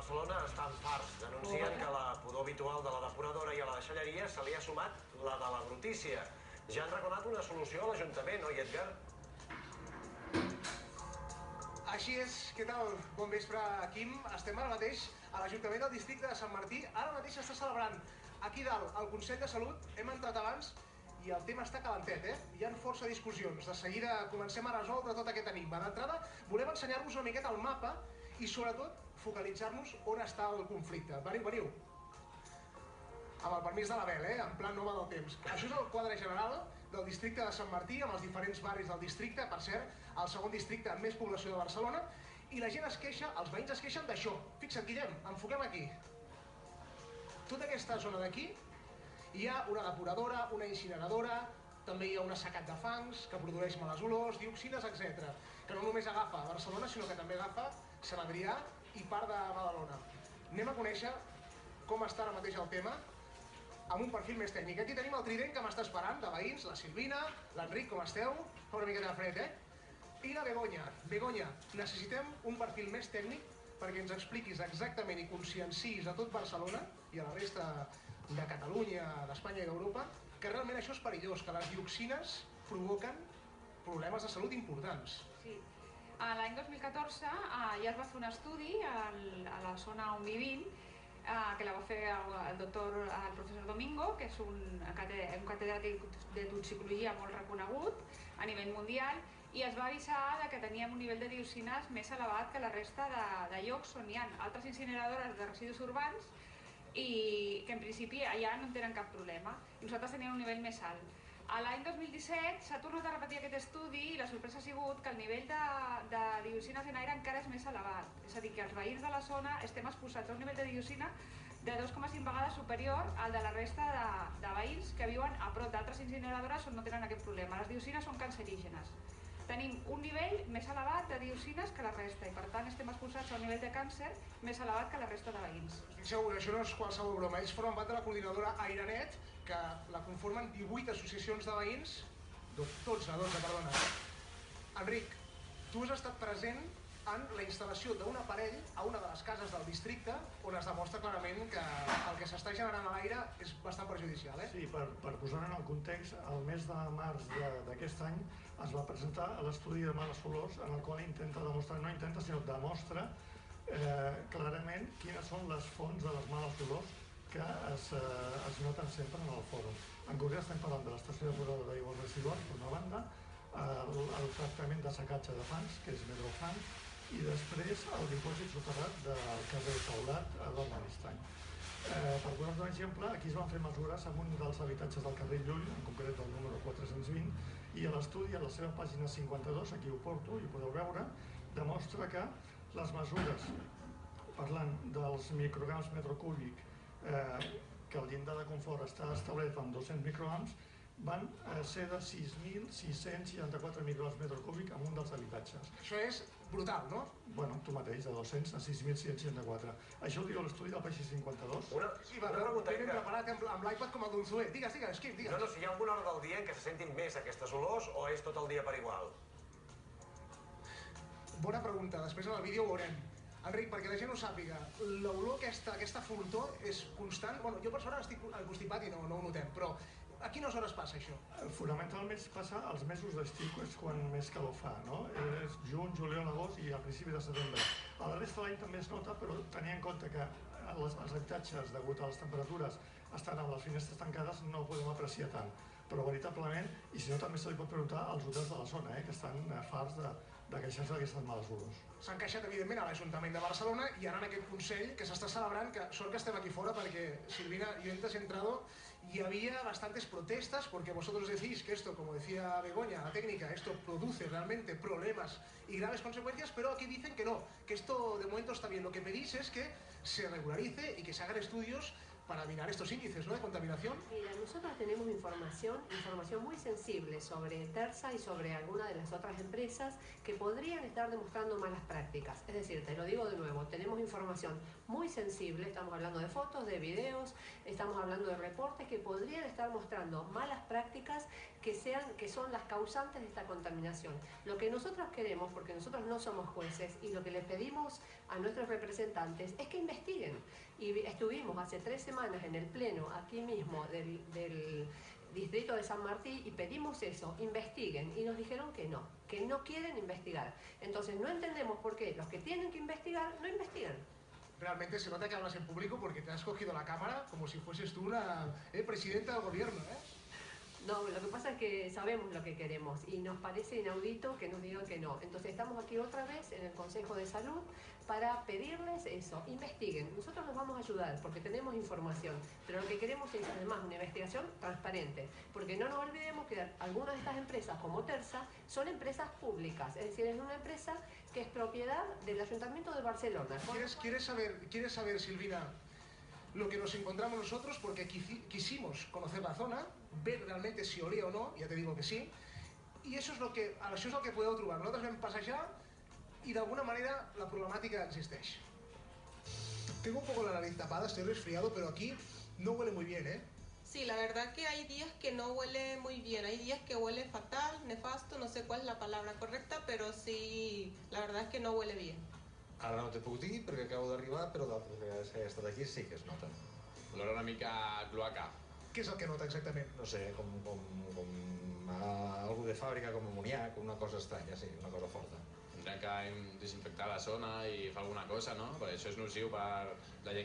Barcelona estan farts. Denuncien que a la pudor habitual de la depuradora i a la deixalleria se li ha sumat la de la brutícia. Ja han reclamat una solució a l'Ajuntament, oi, Edgar? Així és, què tal? Bon vespre, Quim. Estem ara mateix a l'Ajuntament del districte de Sant Martí. Ara mateix s'està celebrant aquí dalt el Consell de Salut. Hem entrat abans i el tema està calentet, Hi ha força discussions. De seguida comencem a resoldre tot aquest enigma. D'entrada, volem ensenyar-vos una miqueta el mapa i, sobretot, focalitzar-nos on està el conflicte. Veniu. Amb el permís de l'Abel, en plan nova del temps. Això és el quadre general del districte de Sant Martí, amb els diferents barris del districte, per cert, el segon districte amb més població de Barcelona, i la gent es queixa, els veïns es queixen d'això. Fixa't, Guillem, enfoquem aquí. Tota aquesta zona d'aquí hi ha una depuradora, una incineradora, també hi ha un assecat de fangs que produeix males olors, dioxines, etc. Que no només agafa a Barcelona, sinó que també agafa Sant Adrià i part de Badalona. Anem a conèixer com està ara mateix el tema, amb un perfil més tècnic. Aquí tenim el trident que m'està esperant, de veïns, la Silvina, l'Enric, com esteu? Fa una miqueta de fred, I la Begoña. Begoña, necessitem un perfil més tècnic perquè ens expliquis exactament i conscienciïs a tot Barcelona i a la resta de Catalunya, d'Espanya i d'Europa, que realment això és perillós, que les dioxines provoquen problemes de salut importants. Sí. L'any 2014 ja es va fer un estudi a la zona on vivim, que la va fer el professor Domingo, que és un catedràtic de toxicologia molt reconegut a nivell mundial, i es va avisar que teníem un nivell de dioxines més elevat que la resta de llocs on hi ha altres incineradores de residus urbans i que en principi allà no tenen cap problema. I nosaltres teníem un nivell més alt. L'any 2017 s'ha tornat a repetir aquest estudi i la sorpresa ha sigut que el nivell de dioxines en aire encara és més elevat. És a dir, que els veïns de la zona estem exposats a un nivell de dioxina de 2,5 vegades superior al de la resta de veïns que viuen a prop d'altres incineradores on no tenen aquest problema. Les dioxines són cancerígenes. Tenim un nivell més elevat de dioxines que la resta i per tant estem exposats a un nivell de càncer més elevat que la resta de veïns. Estic segur, això no és qualsevol broma. Ells formen part de la coordinadora AireNet, que la conformen 18 associacions de veïns, 12, perdona. Enric, tu has estat present en la instal·lació d'un aparell a una de les cases del districte on es demostra clarament que el que s'està generant a l'aire és bastant perjudicial, Sí, per posar en el context, el mes de març d'aquest any es va presentar l'estudi de males olors en el qual intenta demostrar, no intenta, sinó demostra clarament quines són les fonts de les males olors que es noten sempre en el fòrum. En concret estem parlant de l'estació depuradora d'aigües residuals, per una banda, el tractament de secatge de fangs, que és Medrofang, i després el dipòsit soterrat del carrer Taulat d'Almanistany. Per posar-vos un exemple, aquí es van fer mesures en un dels habitatges del carrer Llull, en concret el número 420, i l'estudi, a la seva pàgina 52, aquí ho porto i ho podeu veure, demostra que les mesures, parlant dels micrograms metre cúbic, que el llindar de confort està establert en 200 micrograms, van ser de 6.664 micrograms metre cúbic en un dels habitatges. Això és brutal, no? Bueno, tu mateix, de 200 a 6.664. Això ho diu l'estudi del pàgina 52. Sí, va, ben preparat amb l'iPad com el Donzué. Digues, Quim, digues. No, si hi ha alguna hora del dia en què se sentin més aquestes olors o és tot el dia per igual? Bona pregunta, després en el vídeo ho veurem. Enric, perquè la gent ho sàpiga, l'olor aquesta fortor és constant? Bueno, jo per sort estic constipat i no ho notem, però a quines hores passa això? Fonamentalment passa als mesos d'estiu, que és quan més calor fa, no? És juny, juliol, agost i a principi de setembre. A la resta de l'any també es nota, però tenint en compte que els habitatges, degut a les temperatures, estan amb les finestres tancades, no ho podem apreciar tant. Però veritablement, i si no també se li pot preguntar als hotels de la zona, que estan farts de queixar-se d'aquestes males olors. S'han queixat, evidentment, a l'Ajuntament de Barcelona i ara en aquest Consell que s'està celebrant, que sort que estem aquí fora perquè, Silvina, yo antes he entrado y había bastantes protestas porque vosotros decís que esto, como decía Begoña, la técnica, esto produce realmente problemas y graves consecuencias, pero aquí dicen que no, que esto de momento está bien. Lo que pedís es que se regularice y que se hagan estudios para mirar estos índices, ¿no?, de contaminación. Mira, nosotros tenemos información muy sensible sobre Tersa y sobre alguna de las otras empresas que podrían estar demostrando malas prácticas. Es decir, te lo digo de nuevo, tenemos información muy sensible, estamos hablando de fotos, de videos, estamos hablando de reportes que podrían estar mostrando malas prácticas que son las causantes de esta contaminación. Lo que nosotros queremos, porque nosotros no somos jueces, y lo que le pedimos a nuestros representantes es que investiguen. Y estuvimos hace 3 semanas en el pleno, aquí mismo, del distrito de San Martín, y pedimos eso, investiguen, y nos dijeron que no quieren investigar. Entonces no entendemos por qué los que tienen que investigar no investigan. Realmente se nota que hablas en público porque te has cogido la cámara como si fueses tú una presidenta del gobierno, No, lo que pasa es que sabemos lo que queremos y nos parece inaudito que nos digan que no. Entonces estamos aquí otra vez en el Consejo de Salud para pedirles eso, investiguen. Nosotros los vamos a ayudar porque tenemos información, pero lo que queremos es además una investigación transparente, porque no nos olvidemos que algunas de estas empresas, como Tersa, son empresas públicas, es decir, es una empresa que es propiedad del Ayuntamiento de Barcelona. ¿Quieres saber, Silvina, lo que nos encontramos nosotros? Porque quisimos conocer la zona, ver realmente si olía o no, ya te digo que sí, i això és el que podeu trobar. Nosaltres vam passejar i d'alguna manera la problemàtica existeix. Tengo un poco la nariz tapada, estoy resfriado, pero aquí no huele muy bien, ¿eh? Sí, la verdad que hay días que no huele muy bien, hay días que huele fatal, nefasto, no sé cuál es la palabra correcta, pero sí, la verdad es que no huele bien. Ara no t'ho puc dir perquè acabo d'arribar, però d'altres vegades que he estat aquí sí que es nota. Olor una mica cloaca. Què és el que nota exactament? No sé, com algo de fàbrica, com amoníac, una cosa estranya, sí, una cosa forta. Tindrà que desinfectar la zona i fer alguna cosa, no? Perquè això és nociu per la gent